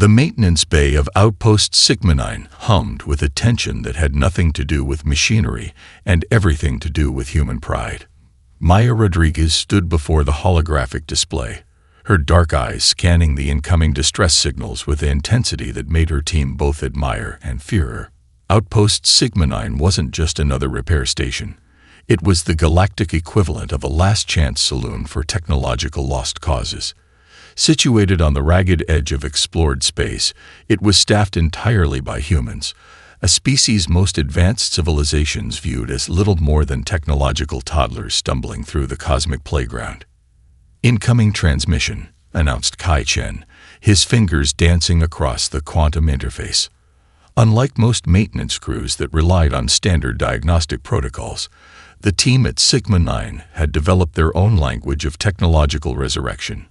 The maintenance bay of Outpost Sigma-9 hummed with a tension that had nothing to do with machinery and everything to do with human pride. Maya Rodriguez stood before the holographic display, her dark eyes scanning the incoming distress signals with an intensity that made her team both admire and fear her. Outpost Sigma-9 wasn't just another repair station. It was the galactic equivalent of a last-chance saloon for technological lost causes. Situated on the ragged edge of explored space, it was staffed entirely by humans, a species most advanced civilizations viewed as little more than technological toddlers stumbling through the cosmic playground. "Incoming transmission," announced Kai Chen, his fingers dancing across the quantum interface. Unlike most maintenance crews that relied on standard diagnostic protocols, the team at Sigma-9 had developed their own language of technological resurrection.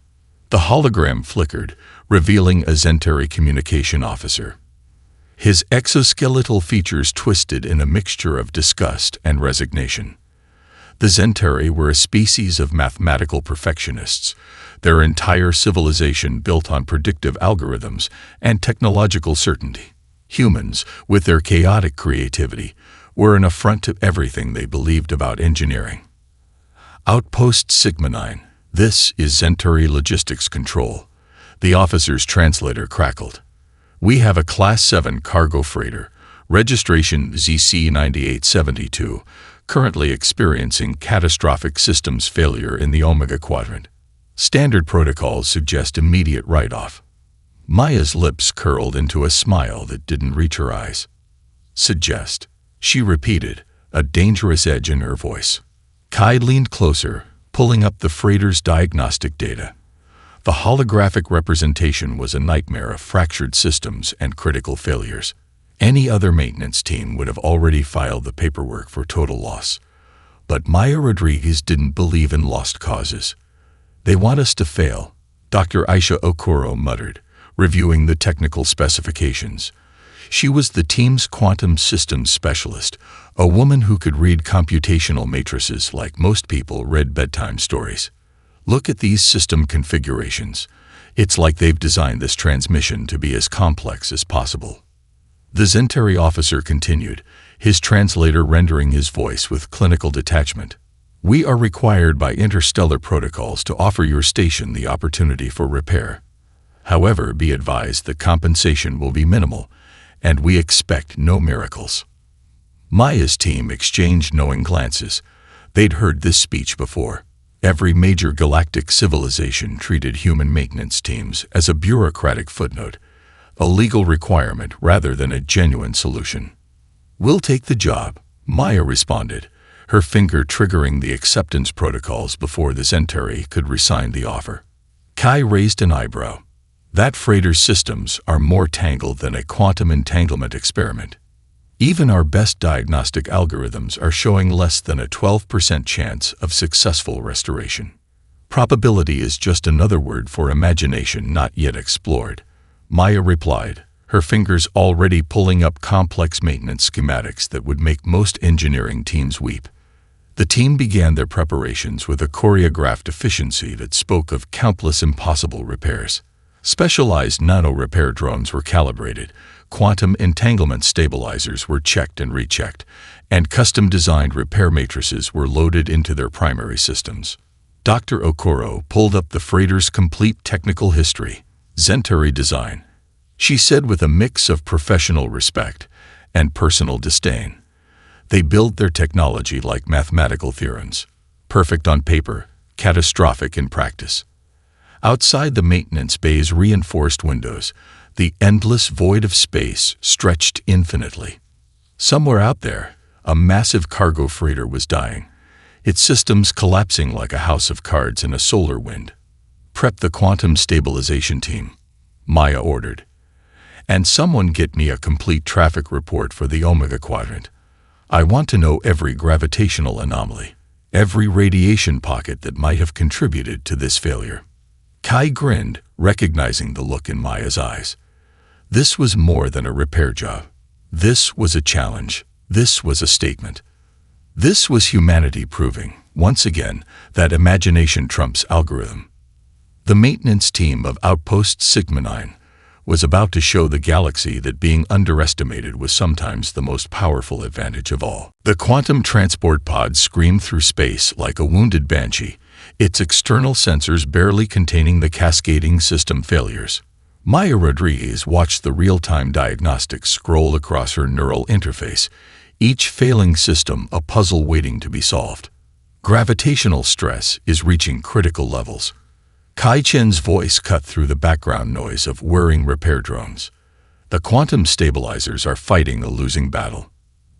The hologram flickered, revealing a Zentari communication officer. His exoskeletal features twisted in a mixture of disgust and resignation. The Zentari were a species of mathematical perfectionists, their entire civilization built on predictive algorithms and technological certainty. Humans, with their chaotic creativity, were an affront to everything they believed about engineering. "Outpost Sigma-9, this is Zentari Logistics Control," the officer's translator crackled. "We have a Class 7 cargo freighter, registration ZC-9872, currently experiencing catastrophic systems failure in the Omega Quadrant. Standard protocols suggest immediate write-off." Maya's lips curled into a smile that didn't reach her eyes. "Suggest," she repeated, a dangerous edge in her voice. Kai leaned closer, pulling up the freighter's diagnostic data. The holographic representation was a nightmare of fractured systems and critical failures. Any other maintenance team would have already filed the paperwork for total loss. But Maya Rodriguez didn't believe in lost causes. "They want us to fail," Dr. Aisha Okoro muttered, reviewing the technical specifications. She was the team's quantum systems specialist, a woman who could read computational matrices like most people read bedtime stories. "Look at these system configurations. It's like they've designed this transmission to be as complex as possible." The Zentari officer continued, his translator rendering his voice with clinical detachment. "We are required by interstellar protocols to offer your station the opportunity for repair. However, be advised the compensation will be minimal, and we expect no miracles." Maya's team exchanged knowing glances. They'd heard this speech before. Every major galactic civilization treated human maintenance teams as a bureaucratic footnote, a legal requirement rather than a genuine solution. "We'll take the job," Maya responded, her finger triggering the acceptance protocols before the Zentari could resign the offer. Kai raised an eyebrow. "That freighter's systems are more tangled than a quantum entanglement experiment. Even our best diagnostic algorithms are showing less than a 12% chance of successful restoration. Probability is just another word for imagination not yet explored," Maya replied, her fingers already pulling up complex maintenance schematics that would make most engineering teams weep. The team began their preparations with a choreographed efficiency that spoke of countless impossible repairs. Specialized nano-repair drones were calibrated, quantum entanglement stabilizers were checked and rechecked, and custom-designed repair matrices were loaded into their primary systems. Dr. Okoro pulled up the freighter's complete technical history, Zentari design, she said with a mix of professional respect and personal disdain. "They build their technology like mathematical theorems, perfect on paper, catastrophic in practice." Outside the maintenance bay's reinforced windows, the endless void of space stretched infinitely. Somewhere out there, a massive cargo freighter was dying, its systems collapsing like a house of cards in a solar wind. "Prep the quantum stabilization team," Maya ordered. "And someone get me a complete traffic report for the Omega Quadrant. I want to know every gravitational anomaly, every radiation pocket that might have contributed to this failure." Kai grinned, recognizing the look in Maya's eyes. This was more than a repair job. This was a challenge. This was a statement. This was humanity proving, once again, that imagination trumps algorithm. The maintenance team of Outpost Sigma-9 was about to show the galaxy that being underestimated was sometimes the most powerful advantage of all. The quantum transport pod screamed through space like a wounded banshee, its external sensors barely containing the cascading system failures. Maya Rodriguez watched the real-time diagnostics scroll across her neural interface, each failing system a puzzle waiting to be solved. Gravitational stress is reaching critical levels. Kai Chen's voice cut through the background noise of whirring repair drones. The quantum stabilizers are fighting a losing battle.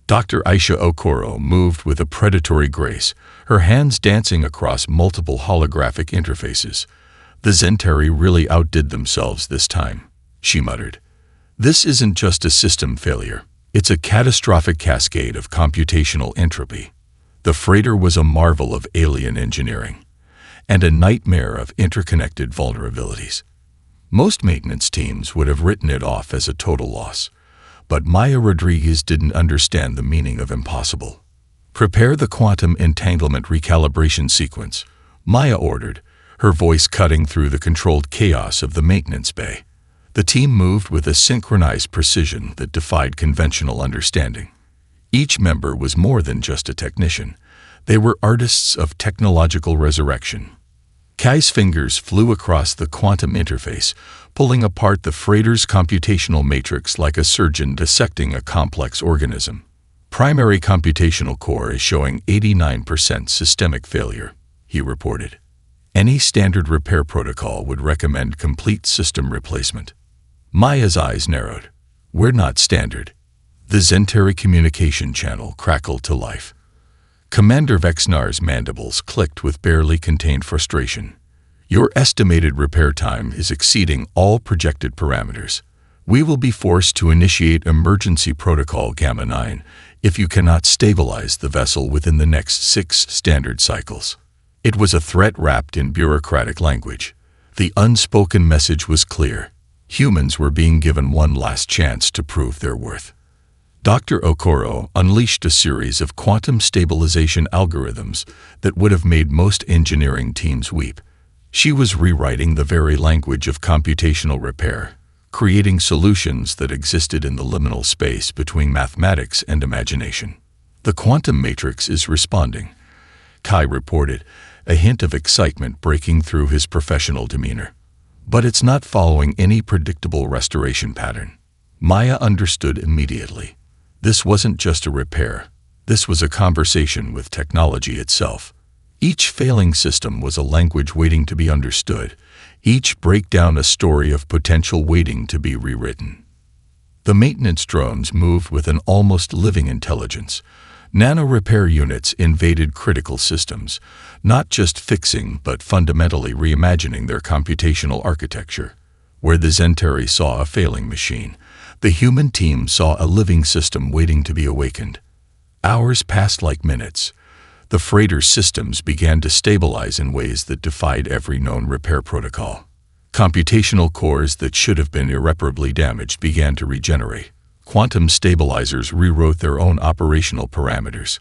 Dr. Aisha Okoro moved with a predatory grace, her hands dancing across multiple holographic interfaces. The Zentari really outdid themselves this time, she muttered. This isn't just a system failure. It's a catastrophic cascade of computational entropy. The freighter was a marvel of alien engineering and a nightmare of interconnected vulnerabilities. Most maintenance teams would have written it off as a total loss, but Maya Rodriguez didn't understand the meaning of impossible. Prepare the quantum entanglement recalibration sequence, Maya ordered, her voice cutting through the controlled chaos of the maintenance bay. The team moved with a synchronized precision that defied conventional understanding. Each member was more than just a technician. They were artists of technological resurrection. Kai's fingers flew across the quantum interface, pulling apart the freighter's computational matrix like a surgeon dissecting a complex organism. Primary computational core is showing 89% systemic failure, he reported. Any standard repair protocol would recommend complete system replacement. Maya's eyes narrowed. We're not standard. The Zentari communication channel crackled to life. Commander Vexnar's mandibles clicked with barely contained frustration. Your estimated repair time is exceeding all projected parameters. We will be forced to initiate emergency protocol Gamma 9 if you cannot stabilize the vessel within the next 6 standard cycles. It was a threat wrapped in bureaucratic language. The unspoken message was clear. Humans were being given one last chance to prove their worth. Dr. Okoro unleashed a series of quantum stabilization algorithms that would have made most engineering teams weep. She was rewriting the very language of computational repair, creating solutions that existed in the liminal space between mathematics and imagination. The quantum matrix is responding, Kai reported, a hint of excitement breaking through his professional demeanor. But it's not following any predictable restoration pattern. Maya understood immediately. This wasn't just a repair. This was a conversation with technology itself. Each failing system was a language waiting to be understood, each breakdown a story of potential waiting to be rewritten. The maintenance drones moved with an almost living intelligence. Nano-repair units invaded critical systems, not just fixing but fundamentally reimagining their computational architecture. Where the Zentari saw a failing machine, the human team saw a living system waiting to be awakened. Hours passed like minutes. The freighter's systems began to stabilize in ways that defied every known repair protocol. Computational cores that should have been irreparably damaged began to regenerate. Quantum stabilizers rewrote their own operational parameters.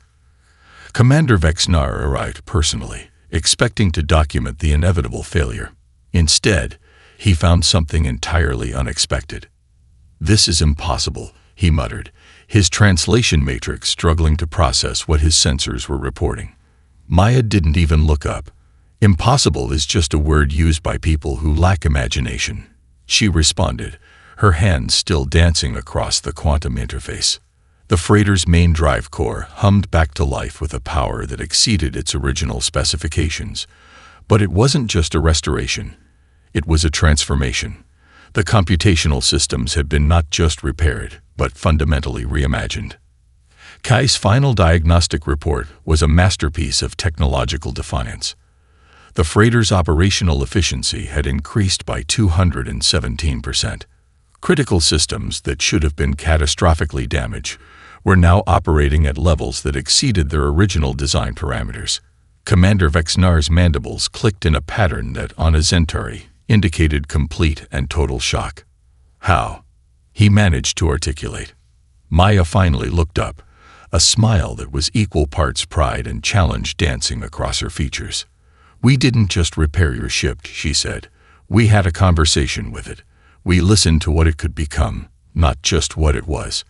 Commander Vexnar arrived personally, expecting to document the inevitable failure. Instead, he found something entirely unexpected. This is impossible, he muttered, his translation matrix struggling to process what his sensors were reporting. Maya didn't even look up. Impossible is just a word used by people who lack imagination, she responded, her hands still dancing across the quantum interface. The freighter's main drive core hummed back to life with a power that exceeded its original specifications. But it wasn't just a restoration. It was a transformation. The computational systems had been not just repaired, but fundamentally reimagined. Kai's final diagnostic report was a masterpiece of technological defiance. The freighter's operational efficiency had increased by 217%. Critical systems that should have been catastrophically damaged were now operating at levels that exceeded their original design parameters. Commander Vexnar's mandibles clicked in a pattern that, on a Zentari, indicated complete and total shock. How? He managed to articulate. Maya finally looked up, a smile that was equal parts pride and challenge dancing across her features. We didn't just repair your ship, she said. We had a conversation with it. We listened to what it could become, not just what it was.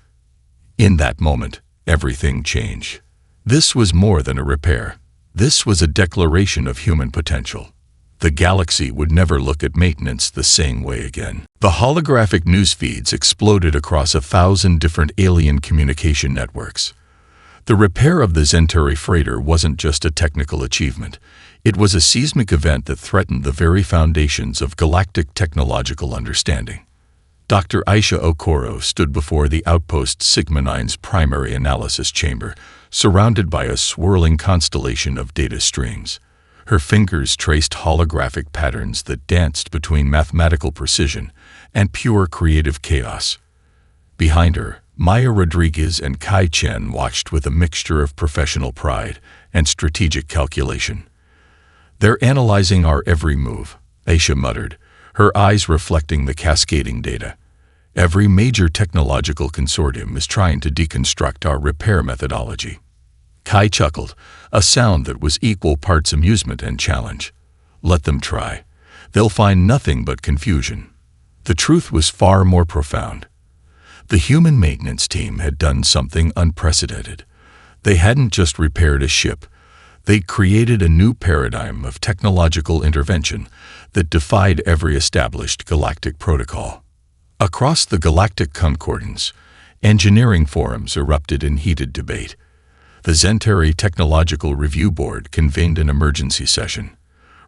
In that moment, everything changed. This was more than a repair. This was a declaration of human potential. The galaxy would never look at maintenance the same way again. The holographic news feeds exploded across 1,000 different alien communication networks. The repair of the Centauri freighter wasn't just a technical achievement. It was a seismic event that threatened the very foundations of galactic technological understanding. Dr. Aisha Okoro stood before the outpost Sigma-9's primary analysis chamber, surrounded by a swirling constellation of data streams. Her fingers traced holographic patterns that danced between mathematical precision and pure creative chaos. Behind her, Maya Rodriguez and Kai Chen watched with a mixture of professional pride and strategic calculation. "They're analyzing our every move," Aisha muttered, her eyes reflecting the cascading data. "Every major technological consortium is trying to deconstruct our repair methodology." Kai chuckled, a sound that was equal parts amusement and challenge. "Let them try. They'll find nothing but confusion." The truth was far more profound. The human maintenance team had done something unprecedented. They hadn't just repaired a ship. They'd created a new paradigm of technological intervention that defied every established galactic protocol. Across the Galactic Concordance, engineering forums erupted in heated debate. The Centauri Technological Review Board convened an emergency session.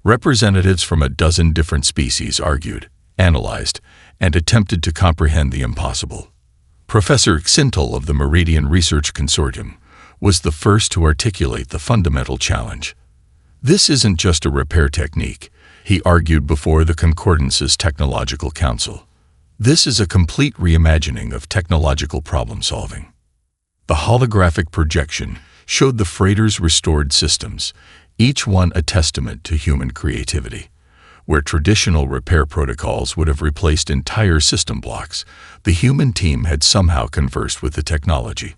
Representatives from a dozen different species argued, analyzed, and attempted to comprehend the impossible. Professor Xintel of the Meridian Research Consortium was the first to articulate the fundamental challenge. "This isn't just a repair technique," he argued before the Concordance's Technological Council. "This is a complete reimagining of technological problem-solving." The holographic projection showed the freighter's restored systems, each one a testament to human creativity. Where traditional repair protocols would have replaced entire system blocks, the human team had somehow conversed with the technology,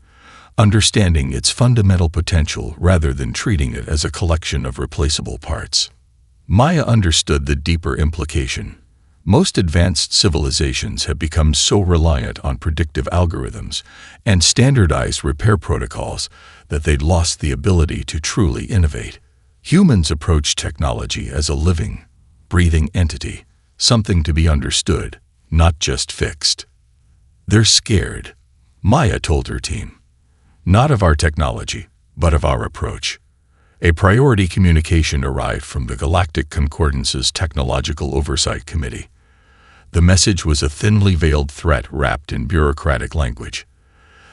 understanding its fundamental potential rather than treating it as a collection of replaceable parts. Maya understood the deeper implication. Most advanced civilizations have become so reliant on predictive algorithms and standardized repair protocols that they'd lost the ability to truly innovate. Humans approach technology as a living, breathing entity, something to be understood, not just fixed. "They're scared," Maya told her team. "Not of our technology, but of our approach." A priority communication arrived from the Galactic Concordance's Technological Oversight Committee. The message was a thinly veiled threat wrapped in bureaucratic language.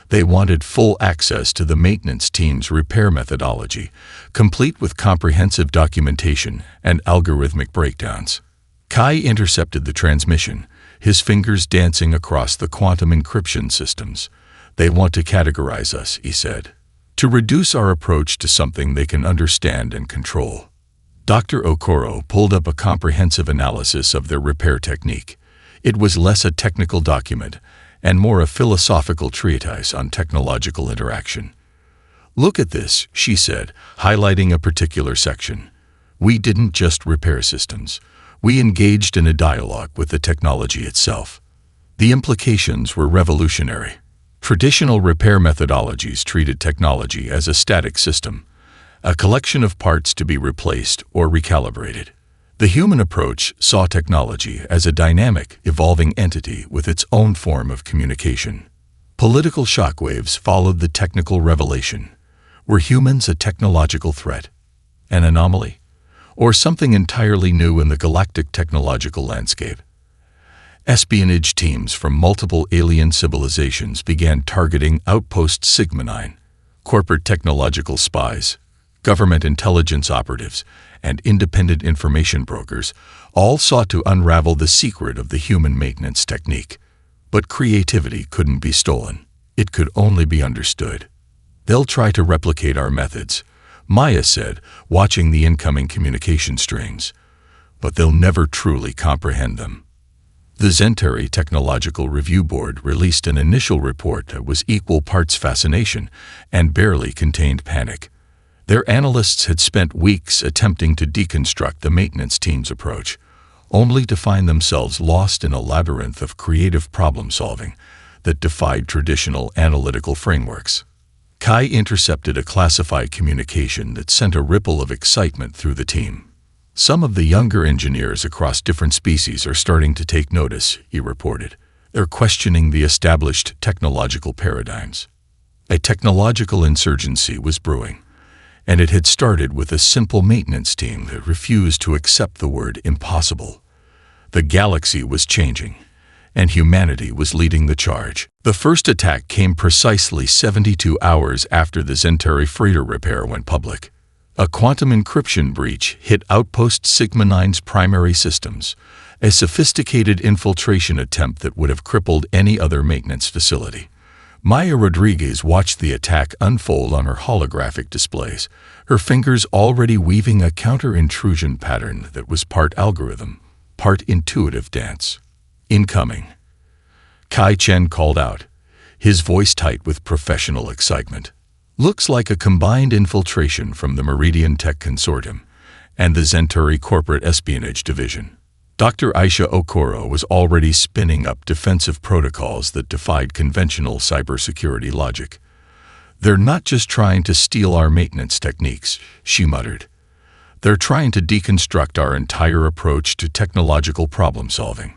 They wanted full access to the maintenance team's repair methodology, complete with comprehensive documentation and algorithmic breakdowns. Kai intercepted the transmission, his fingers dancing across the quantum encryption systems. "They want to categorize us," he said, "to reduce our approach to something they can understand and control." Dr. Okoro pulled up a comprehensive analysis of their repair technique. It was less a technical document and more a philosophical treatise on technological interaction. "Look at this," she said, highlighting a particular section. "We didn't just repair systems. We engaged in a dialogue with the technology itself." The implications were revolutionary. Traditional repair methodologies treated technology as a static system, a collection of parts to be replaced or recalibrated. The human approach saw technology as a dynamic, evolving entity with its own form of communication. Political shockwaves followed the technical revelation. Were humans a technological threat, an anomaly, or something entirely new in the galactic technological landscape? Espionage teams from multiple alien civilizations began targeting Outpost Sigma-9, corporate technological spies, government intelligence operatives, and independent information brokers all sought to unravel the secret of the human maintenance technique. But creativity couldn't be stolen. It could only be understood. "They'll try to replicate our methods," Maya said, watching the incoming communication streams. "But they'll never truly comprehend them." The Centauri Technological Review Board released an initial report that was equal parts fascination and barely contained panic. Their analysts had spent weeks attempting to deconstruct the maintenance team's approach, only to find themselves lost in a labyrinth of creative problem-solving that defied traditional analytical frameworks. Kai intercepted a classified communication that sent a ripple of excitement through the team. Some of the younger engineers across different species are starting to take notice, he reported. They're questioning the established technological paradigms. A technological insurgency was brewing, and it had started with a simple maintenance team that refused to accept the word impossible. The galaxy was changing, and humanity was leading the charge. The first attack came precisely 72 hours after the Zentari freighter repair went public. A quantum encryption breach hit Outpost Sigma-9's primary systems, a sophisticated infiltration attempt that would have crippled any other maintenance facility. Maya Rodriguez watched the attack unfold on her holographic displays, her fingers already weaving a counter-intrusion pattern that was part algorithm, part intuitive dance. Incoming. Kai Chen called out, his voice tight with professional excitement. Looks like a combined infiltration from the Meridian Tech Consortium and the Zentari Corporate Espionage Division. Dr. Aisha Okoro was already spinning up defensive protocols that defied conventional cybersecurity logic. They're not just trying to steal our maintenance techniques, she muttered. They're trying to deconstruct our entire approach to technological problem-solving.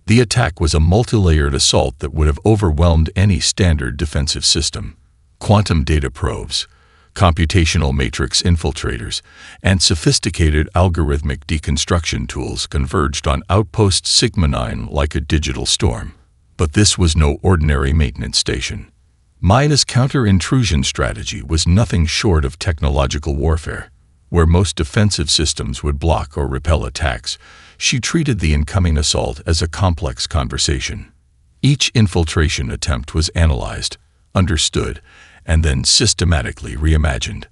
The attack was a multi-layered assault that would have overwhelmed any standard defensive system. Quantum data probes, computational matrix infiltrators, and sophisticated algorithmic deconstruction tools converged on Outpost Sigma-9 like a digital storm. But this was no ordinary maintenance station. Maya's counter-intrusion strategy was nothing short of technological warfare. Where most defensive systems would block or repel attacks, she treated the incoming assault as a complex conversation. Each infiltration attempt was analyzed, understood, and then systematically reimagined.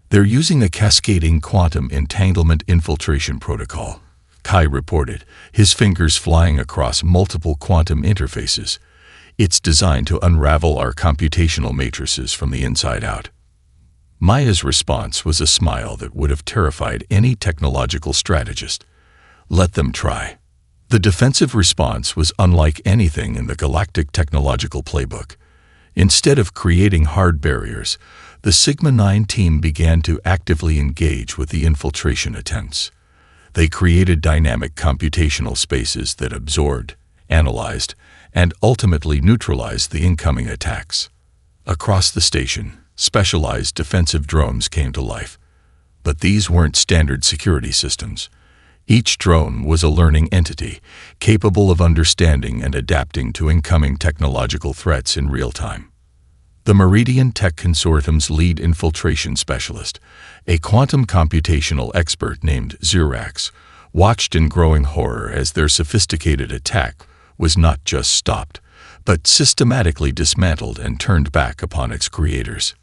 They're using a cascading quantum entanglement infiltration protocol, Kai reported, his fingers flying across multiple quantum interfaces. It's designed to unravel our computational matrices from the inside out. Maya's response was a smile that would have terrified any technological strategist. Let them try. The defensive response was unlike anything in the Galactic technological playbook. Instead of creating hard barriers, the Sigma-9 team began to actively engage with the infiltration attempts. They created dynamic computational spaces that absorbed, analyzed, and ultimately neutralized the incoming attacks. Across the station, specialized defensive drones came to life. But these weren't standard security systems. Each drone was a learning entity, capable of understanding and adapting to incoming technological threats in real time. The Meridian Tech Consortium's lead infiltration specialist, a quantum computational expert named Xerax, watched in growing horror as their sophisticated attack was not just stopped, but systematically dismantled and turned back upon its creators.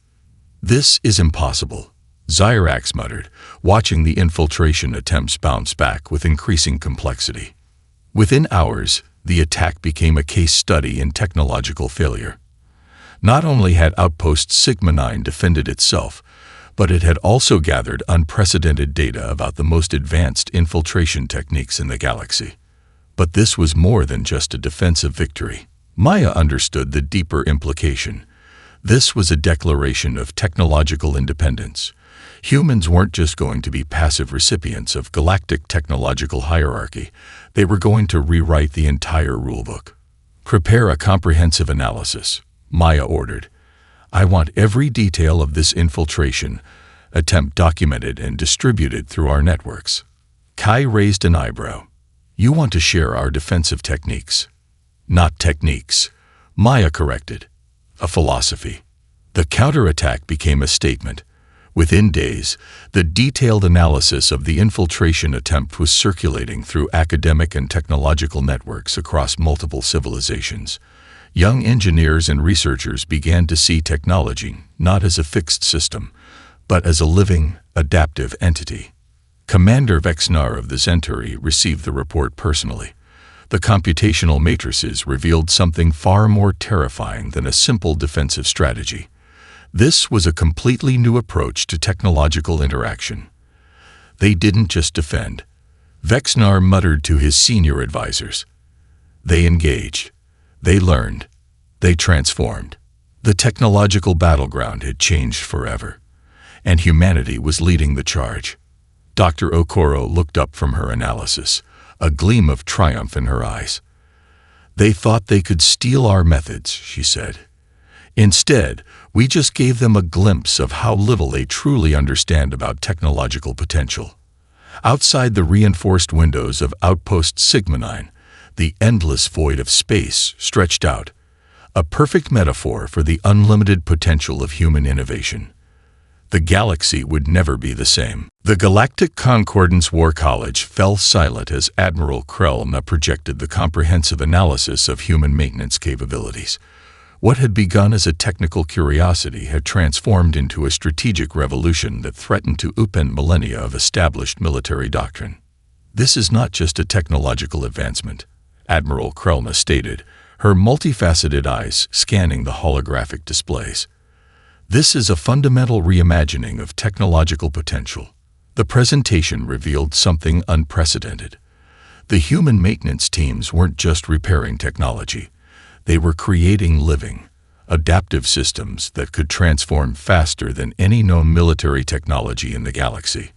This is impossible, Xerax muttered, watching the infiltration attempts bounce back with increasing complexity. Within hours, the attack became a case study in technological failure. Not only had Outpost Sigma-9 defended itself, but it had also gathered unprecedented data about the most advanced infiltration techniques in the galaxy. But this was more than just a defensive victory. Maya understood the deeper implication. This was a declaration of technological independence. Humans weren't just going to be passive recipients of galactic technological hierarchy. They were going to rewrite the entire rulebook. Prepare a comprehensive analysis, Maya ordered. I want every detail of this infiltration attempt documented and distributed through our networks. Kai raised an eyebrow. You want to share our defensive techniques? Not techniques, Maya corrected. A philosophy. The counterattack became a statement. Within days, the detailed analysis of the infiltration attempt was circulating through academic and technological networks across multiple civilizations. Young engineers and researchers began to see technology not as a fixed system, but as a living, adaptive entity. Commander Vexnar of the Zentari received the report personally. The computational matrices revealed something far more terrifying than a simple defensive strategy. This was a completely new approach to technological interaction. They didn't just defend. Vexnar muttered to his senior advisors. They engaged. They learned. They transformed. The technological battleground had changed forever, and humanity was leading the charge. Dr. Okoro looked up from her analysis, a gleam of triumph in her eyes. They thought they could steal our methods, she said. Instead, we just gave them a glimpse of how little they truly understand about technological potential. Outside the reinforced windows of Outpost Sigma 9, the endless void of space stretched out, a perfect metaphor for the unlimited potential of human innovation. The galaxy would never be the same. The Galactic Concordance War College fell silent as Admiral Krellna projected the comprehensive analysis of human maintenance capabilities. What had begun as a technical curiosity had transformed into a strategic revolution that threatened to upend millennia of established military doctrine. This is not just a technological advancement, Admiral Krellna stated, her multifaceted eyes scanning the holographic displays. This is a fundamental reimagining of technological potential. The presentation revealed something unprecedented. The human maintenance teams weren't just repairing technology. They were creating living, adaptive systems that could transform faster than any known military technology in the galaxy.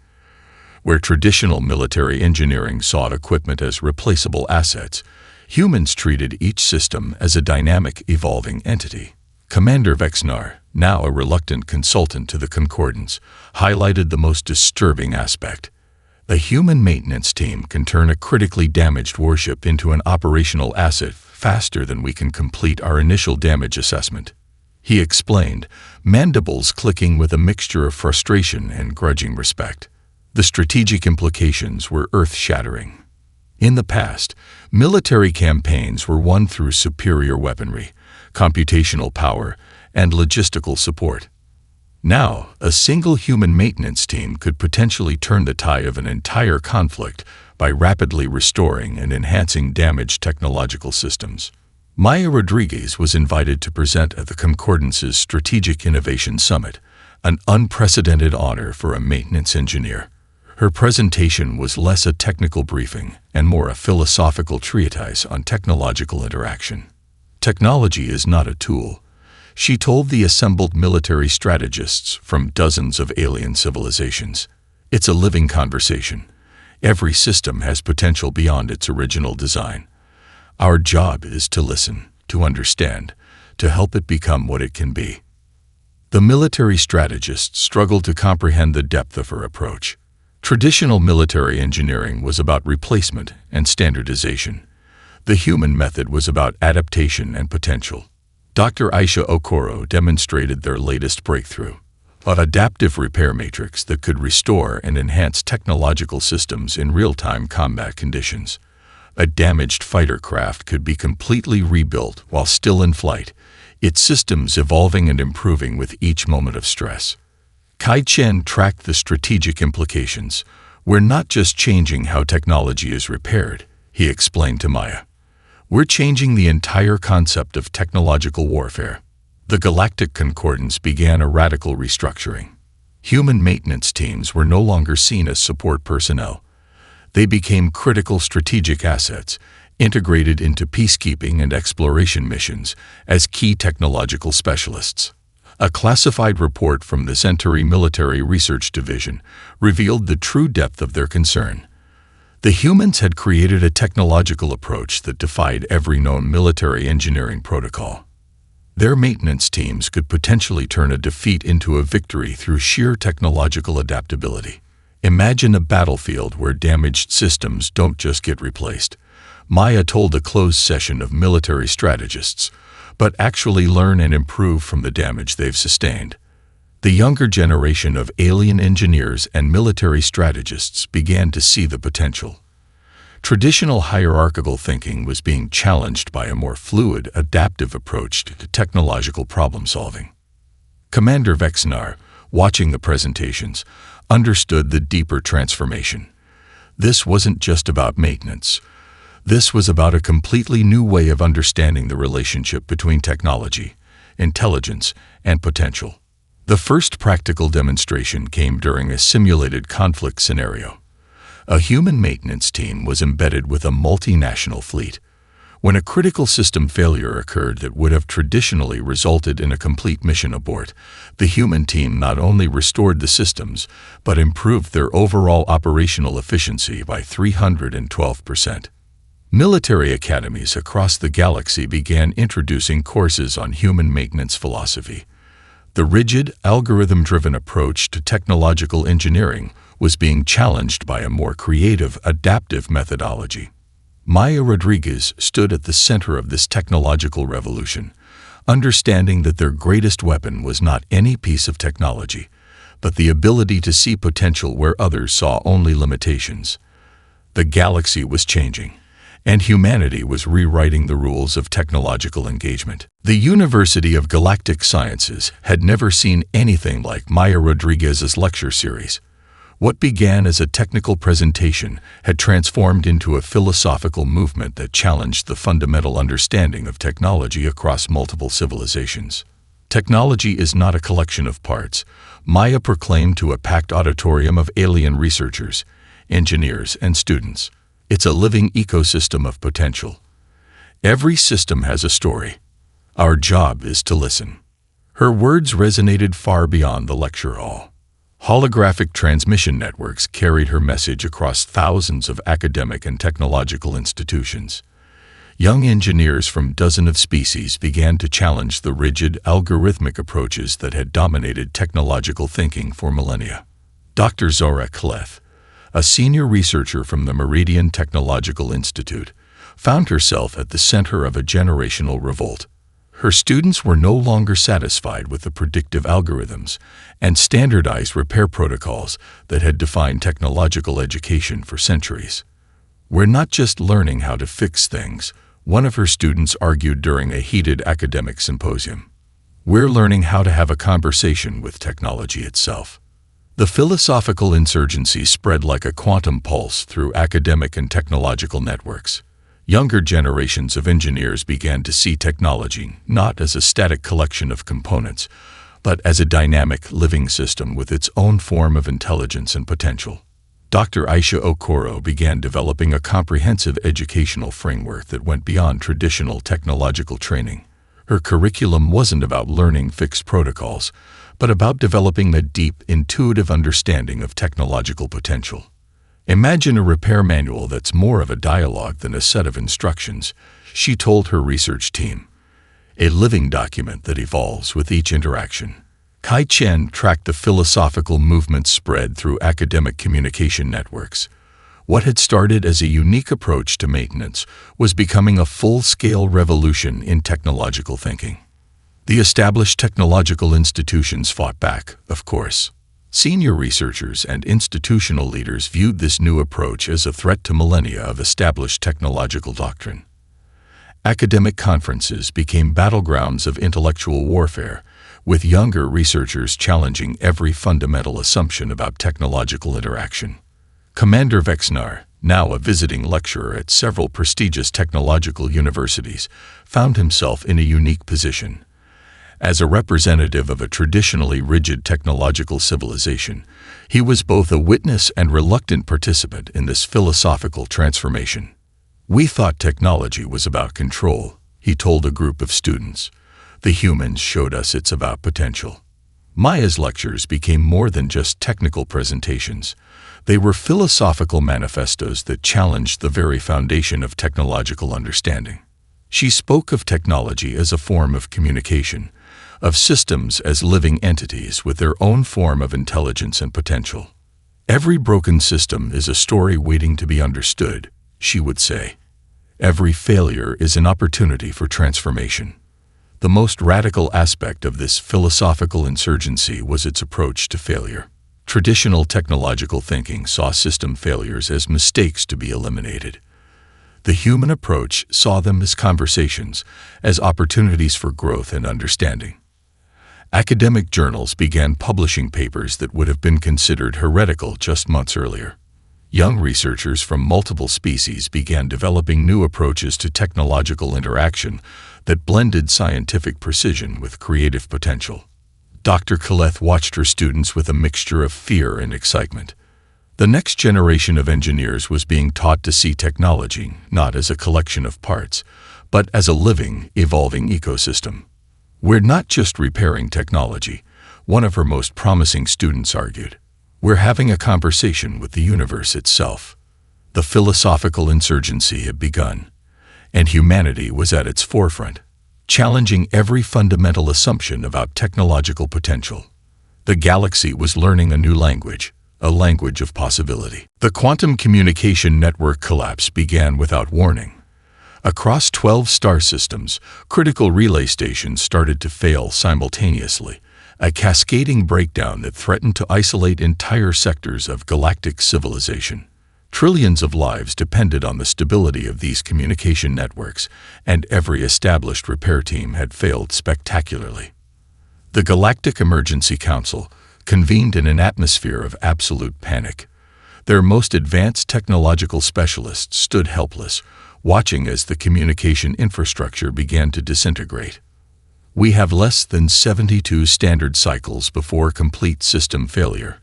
Where traditional military engineering saw equipment as replaceable assets, humans treated each system as a dynamic, evolving entity. Commander Vexnar, now a reluctant consultant to the Concordance, highlighted the most disturbing aspect. A human maintenance team can turn a critically damaged warship into an operational asset faster than we can complete our initial damage assessment. He explained, mandibles clicking with a mixture of frustration and grudging respect. The strategic implications were earth-shattering. In the past, military campaigns were won through superior weaponry, computational power, and logistical support. Now, a single human maintenance team could potentially turn the tide of an entire conflict by rapidly restoring and enhancing damaged technological systems. Maya Rodriguez was invited to present at the Concordance's Strategic Innovation Summit, an unprecedented honor for a maintenance engineer. Her presentation was less a technical briefing and more a philosophical treatise on technological interaction. Technology is not a tool, she told the assembled military strategists from dozens of alien civilizations. It's a living conversation. Every system has potential beyond its original design. Our job is to listen, to understand, to help it become what it can be. The military strategists struggled to comprehend the depth of her approach. Traditional military engineering was about replacement and standardization. The human method was about adaptation and potential. Dr. Aisha Okoro demonstrated their latest breakthrough, an adaptive repair matrix that could restore and enhance technological systems in real-time combat conditions. A damaged fighter craft could be completely rebuilt while still in flight, its systems evolving and improving with each moment of stress. Kai Chen tracked the strategic implications. We're not just changing how technology is repaired, he explained to Maya. We're changing the entire concept of technological warfare. The Galactic Concordance began a radical restructuring. Human maintenance teams were no longer seen as support personnel. They became critical strategic assets, integrated into peacekeeping and exploration missions as key technological specialists. A classified report from the Centauri Military Research Division revealed the true depth of their concern. The humans had created a technological approach that defied every known military engineering protocol. Their maintenance teams could potentially turn a defeat into a victory through sheer technological adaptability. Imagine a battlefield where damaged systems don't just get replaced, Maya told a closed session of military strategists, but actually learn and improve from the damage they've sustained. The younger generation of alien engineers and military strategists began to see the potential. Traditional hierarchical thinking was being challenged by a more fluid, adaptive approach to technological problem-solving. Commander Vexnar, watching the presentations, understood the deeper transformation. This wasn't just about maintenance. This was about a completely new way of understanding the relationship between technology, intelligence, and potential. The first practical demonstration came during a simulated conflict scenario. A human maintenance team was embedded with a multinational fleet. When a critical system failure occurred that would have traditionally resulted in a complete mission abort, the human team not only restored the systems, but improved their overall operational efficiency by 312%. Military academies across the galaxy began introducing courses on human maintenance philosophy. The rigid, algorithm-driven approach to technological engineering was being challenged by a more creative, adaptive methodology. Maya Rodriguez stood at the center of this technological revolution, understanding that their greatest weapon was not any piece of technology, but the ability to see potential where others saw only limitations. The galaxy was changing, and humanity was rewriting the rules of technological engagement. The University of Galactic Sciences had never seen anything like Maya Rodriguez's lecture series. What began as a technical presentation had transformed into a philosophical movement that challenged the fundamental understanding of technology across multiple civilizations. Technology is not a collection of parts, Maya proclaimed to a packed auditorium of alien researchers, engineers, and students. It's a living ecosystem of potential. Every system has a story. Our job is to listen. Her words resonated far beyond the lecture hall. Holographic transmission networks carried her message across thousands of academic and technological institutions. Young engineers from dozens of species began to challenge the rigid, algorithmic approaches that had dominated technological thinking for millennia. Dr. Zora Kleth, a senior researcher from the Meridian Technological Institute, found herself at the center of a generational revolt. Her students were no longer satisfied with the predictive algorithms and standardized repair protocols that had defined technological education for centuries. "We're not just learning how to fix things," one of her students argued during a heated academic symposium. "We're learning how to have a conversation with technology itself." The philosophical insurgency spread like a quantum pulse through academic and technological networks. Younger generations of engineers began to see technology not as a static collection of components, but as a dynamic, living system with its own form of intelligence and potential. Dr. Aisha Okoro began developing a comprehensive educational framework that went beyond traditional technological training. Her curriculum wasn't about learning fixed protocols, but about developing a deep, intuitive understanding of technological potential. "Imagine a repair manual that's more of a dialogue than a set of instructions," she told her research team. "A living document that evolves with each interaction." Kai Chen tracked the philosophical movement's spread through academic communication networks. What had started as a unique approach to maintenance was becoming a full-scale revolution in technological thinking. The established technological institutions fought back, of course. Senior researchers and institutional leaders viewed this new approach as a threat to millennia of established technological doctrine. Academic conferences became battlegrounds of intellectual warfare, with younger researchers challenging every fundamental assumption about technological interaction. Commander Vexnar, now a visiting lecturer at several prestigious technological universities, found himself in a unique position. As a representative of a traditionally rigid technological civilization, he was both a witness and reluctant participant in this philosophical transformation. "We thought technology was about control," he told a group of students. "The humans showed us it's about potential." Maya's lectures became more than just technical presentations. They were philosophical manifestos that challenged the very foundation of technological understanding. She spoke of technology as a form of communication, of systems as living entities with their own form of intelligence and potential. "Every broken system is a story waiting to be understood," she would say. "Every failure is an opportunity for transformation." The most radical aspect of this philosophical insurgency was its approach to failure. Traditional technological thinking saw system failures as mistakes to be eliminated. The human approach saw them as conversations, as opportunities for growth and understanding. Academic journals began publishing papers that would have been considered heretical just months earlier. Young researchers from multiple species began developing new approaches to technological interaction that blended scientific precision with creative potential. Dr. Kaleth watched her students with a mixture of fear and excitement. The next generation of engineers was being taught to see technology not as a collection of parts, but as a living, evolving ecosystem. "We're not just repairing technology," one of her most promising students argued. "We're having a conversation with the universe itself." The philosophical insurgency had begun, and humanity was at its forefront, challenging every fundamental assumption about technological potential. The galaxy was learning a new language, a language of possibility. The quantum communication network collapse began without warning. Across 12 star systems, critical relay stations started to fail simultaneously, a cascading breakdown that threatened to isolate entire sectors of galactic civilization. Trillions of lives depended on the stability of these communication networks, and every established repair team had failed spectacularly. The Galactic Emergency Council convened in an atmosphere of absolute panic. Their most advanced technological specialists stood helpless, watching as the communication infrastructure began to disintegrate. "We have less than 72 standard cycles before complete system failure,"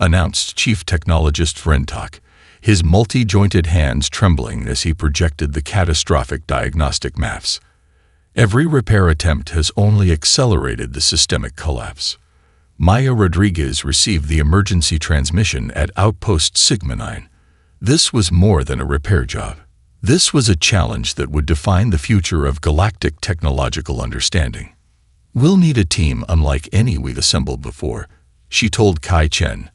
announced Chief Technologist Frentok, his multi-jointed hands trembling as he projected the catastrophic diagnostic maps. Every repair attempt has only accelerated the systemic collapse. Maya Rodriguez received the emergency transmission at Outpost Sigma 9. This was more than a repair job. This was a challenge that would define the future of galactic technological understanding. "We'll need a team unlike any we've assembled before," she told Kai Chen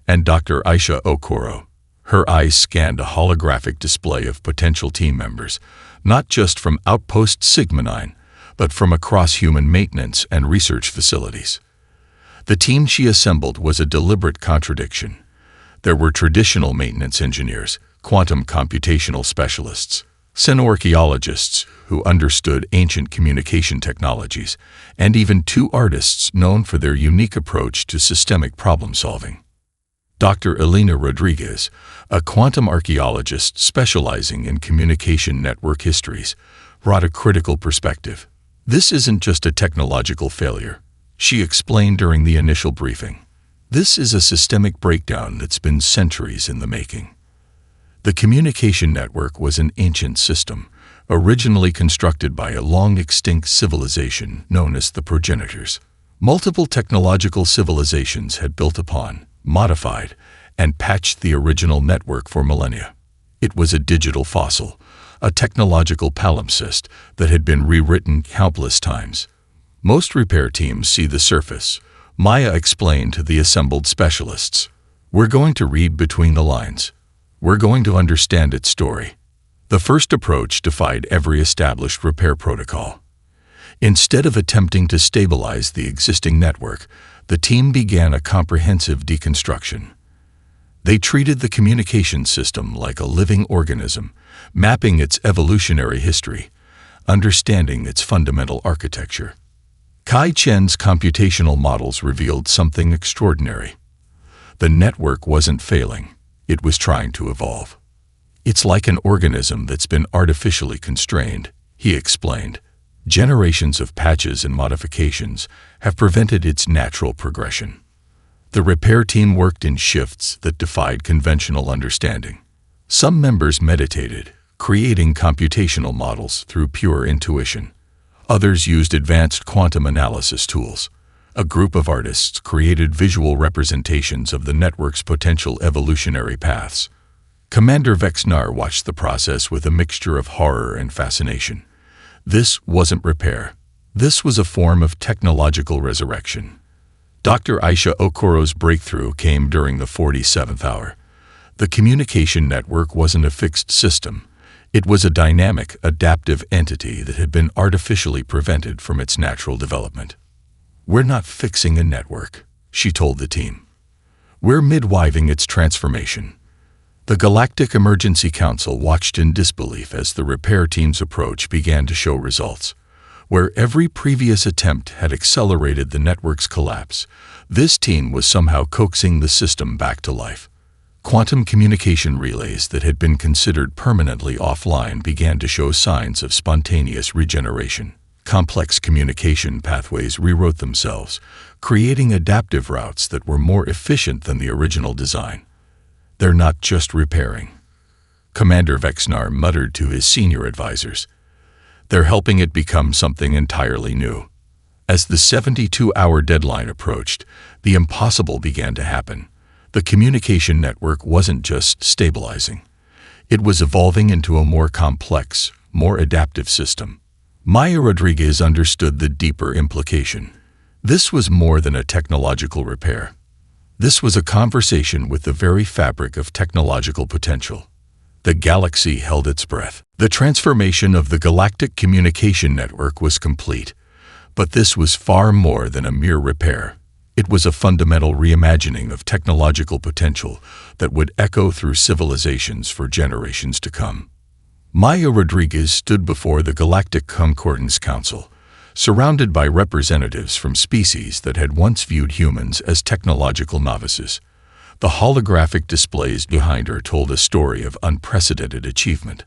and Dr. Aisha Okoro. Her eyes scanned a holographic display of potential team members, not just from Outpost Sigma 9, but from across human maintenance and research facilities. The team she assembled was a deliberate contradiction. There were traditional maintenance engineers, quantum computational specialists, xenoarchaeologists who understood ancient communication technologies, and even 2 artists known for their unique approach to systemic problem-solving. Dr. Elena Rodriguez, a quantum archaeologist specializing in communication network histories, brought a critical perspective. "This isn't just a technological failure," she explained during the initial briefing. "This is a systemic breakdown that's been centuries in the making." The communication network was an ancient system, originally constructed by a long-extinct civilization known as the progenitors. Multiple technological civilizations had built upon, modified, and patched the original network for millennia. It was a digital fossil, a technological palimpsest that had been rewritten countless times. "Most repair teams see the surface," Maya explained to the assembled specialists. "We're going to read between the lines. We're going to understand its story." The first approach defied every established repair protocol. Instead of attempting to stabilize the existing network, the team began a comprehensive deconstruction. They treated the communication system like a living organism, mapping its evolutionary history, understanding its fundamental architecture. Kai Chen's computational models revealed something extraordinary. The network wasn't failing, it was trying to evolve. "It's like an organism that's been artificially constrained," he explained. "Generations of patches and modifications have prevented its natural progression." The repair team worked in shifts that defied conventional understanding. Some members meditated, creating computational models through pure intuition. Others used advanced quantum analysis tools. A group of artists created visual representations of the network's potential evolutionary paths. Commander Vexnar watched the process with a mixture of horror and fascination. This wasn't repair. This was a form of technological resurrection. Dr. Aisha Okoro's breakthrough came during the 47th hour. The communication network wasn't a fixed system. It was a dynamic, adaptive entity that had been artificially prevented from its natural development. "We're not fixing a network," she told the team. "We're midwiving its transformation." The Galactic Emergency Council watched in disbelief as the repair team's approach began to show results. Where every previous attempt had accelerated the network's collapse, this team was somehow coaxing the system back to life. Quantum communication relays that had been considered permanently offline began to show signs of spontaneous regeneration. Complex communication pathways rewrote themselves, creating adaptive routes that were more efficient than the original design. "They're not just repairing," Commander Vexnar muttered to his senior advisors. "They're helping it become something entirely new." As the 72-hour deadline approached, the impossible began to happen. The communication network wasn't just stabilizing. It was evolving into a more complex, more adaptive system. Maya Rodriguez understood the deeper implication. This was more than a technological repair. This was a conversation with the very fabric of technological potential. The galaxy held its breath. The transformation of the galactic communication network was complete. But this was far more than a mere repair. It was a fundamental reimagining of technological potential that would echo through civilizations for generations to come. Maya Rodriguez stood before the Galactic Concordance Council, surrounded by representatives from species that had once viewed humans as technological novices. The holographic displays behind her told a story of unprecedented achievement,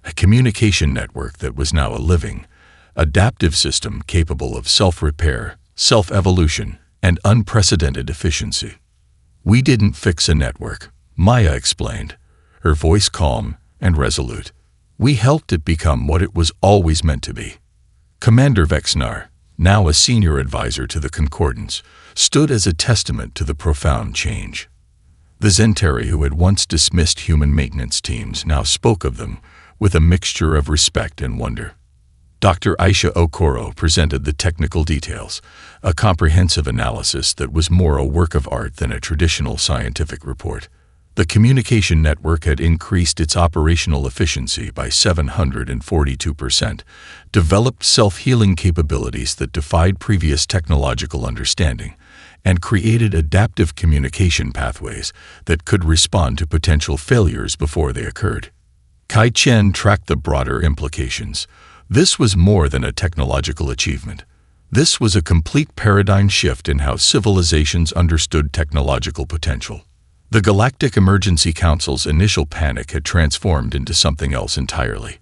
a communication network that was now a living, adaptive system capable of self-repair, self-evolution, and unprecedented efficiency. "We didn't fix a network," Maya explained, her voice calm and resolute. "We helped it become what it was always meant to be." Commander Vexnar, now a senior advisor to the Concordance, stood as a testament to the profound change. The Zentari who had once dismissed human maintenance teams now spoke of them with a mixture of respect and wonder. Dr. Aisha Okoro presented the technical details, a comprehensive analysis that was more a work of art than a traditional scientific report. The communication network had increased its operational efficiency by 742%, developed self-healing capabilities that defied previous technological understanding, and created adaptive communication pathways that could respond to potential failures before they occurred. Kai Chen tracked the broader implications. This was more than a technological achievement. This was a complete paradigm shift in how civilizations understood technological potential. The Galactic Emergency Council's initial panic had transformed into something else entirely.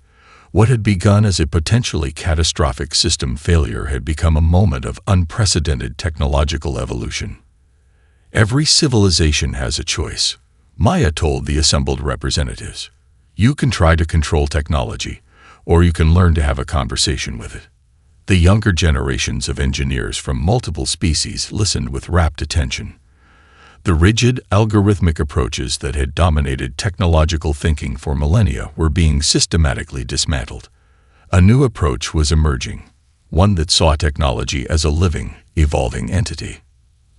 What had begun as a potentially catastrophic system failure had become a moment of unprecedented technological evolution. "Every civilization has a choice," Maya told the assembled representatives. "You can try to control technology, or you can learn to have a conversation with it." The younger generations of engineers from multiple species listened with rapt attention. The rigid, algorithmic approaches that had dominated technological thinking for millennia were being systematically dismantled. A new approach was emerging, one that saw technology as a living, evolving entity.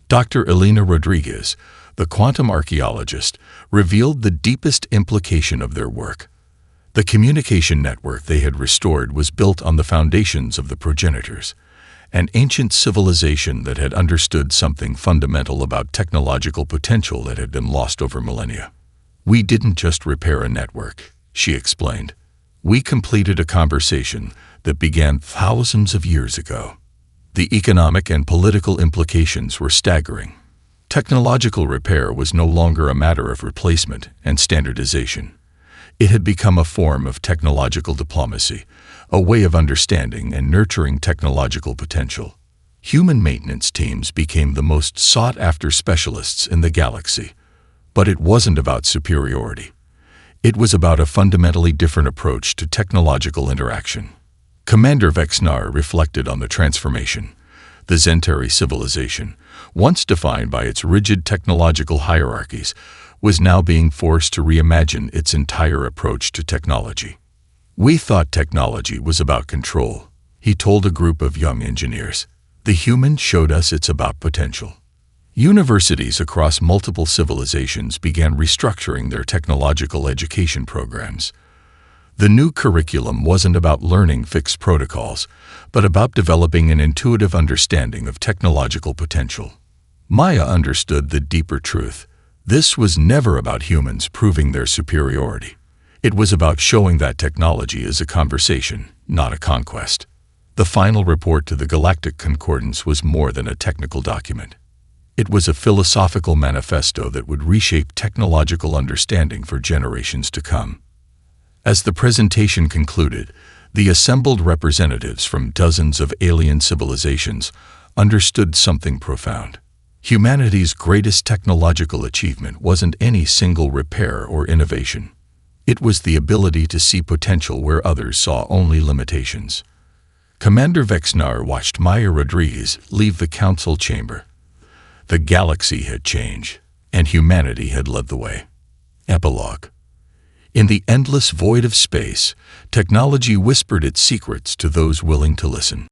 Dr. Elena Rodriguez, the quantum archaeologist, revealed the deepest implication of their work. The communication network they had restored was built on the foundations of the progenitors, an ancient civilization that had understood something fundamental about technological potential that had been lost over millennia. "We didn't just repair a network," she explained. "We completed a conversation that began thousands of years ago." The economic and political implications were staggering. Technological repair was no longer a matter of replacement and standardization. It had become a form of technological diplomacy, a way of understanding and nurturing technological potential. Human maintenance teams became the most sought-after specialists in the galaxy. But it wasn't about superiority. It was about a fundamentally different approach to technological interaction. Commander Vexnar reflected on the transformation. The Zentari civilization, once defined by its rigid technological hierarchies, was now being forced to reimagine its entire approach to technology. "We thought technology was about control," he told a group of young engineers. "The humans showed us it's about potential." Universities across multiple civilizations began restructuring their technological education programs. The new curriculum wasn't about learning fixed protocols, but about developing an intuitive understanding of technological potential. Maya understood the deeper truth. This was never about humans proving their superiority. It was about showing that technology is a conversation, not a conquest. The final report to the Galactic Concordance was more than a technical document. It was a philosophical manifesto that would reshape technological understanding for generations to come. As the presentation concluded, the assembled representatives from dozens of alien civilizations understood something profound. Humanity's greatest technological achievement wasn't any single repair or innovation. It was the ability to see potential where others saw only limitations. Commander Vexnar watched Maya Rodriguez leave the council chamber. The galaxy had changed, and humanity had led the way. Epilogue. In the endless void of space, technology whispered its secrets to those willing to listen.